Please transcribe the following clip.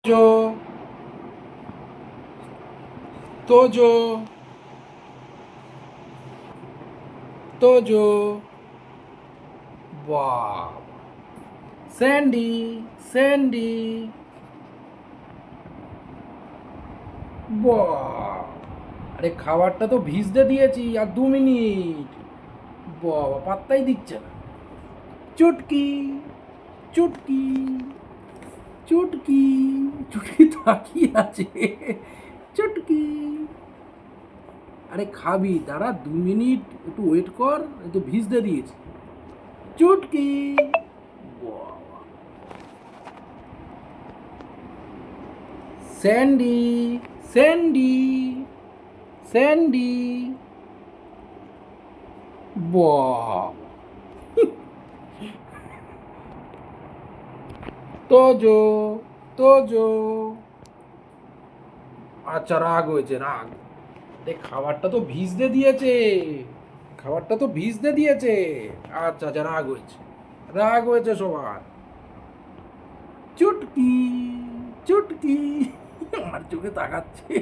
জো তোজো তোজো বাহ Sandy Sandy বাহ আরে খাবারটা তো ভিজতে দিয়েছি আর 2 মিনিট বাবা পাত্তাই দিচ্ছে না চুটকি চুটকি চুটকি চুটকি তাকিয়ে আছে চুটকি আরে খাবি দাঁড়া 2 মিনিট একটু ওয়েট কর একটু ভিজতে দিয়েছি চুটকি বাবা স্যান্ডি স্যান্ডি স্যান্ডি বাবা তোজো তোজো আচ্ছা রাগ হয়েছে রাগ এ খাবারটা তো ভিজতে দিয়েছে খাবারটা তো ভিজতে দিয়েছে আচ্ছা আচ্ছা রাগ হয়েছে সবার চুটকি চুটকি আমার চোখে তাকাচ্ছে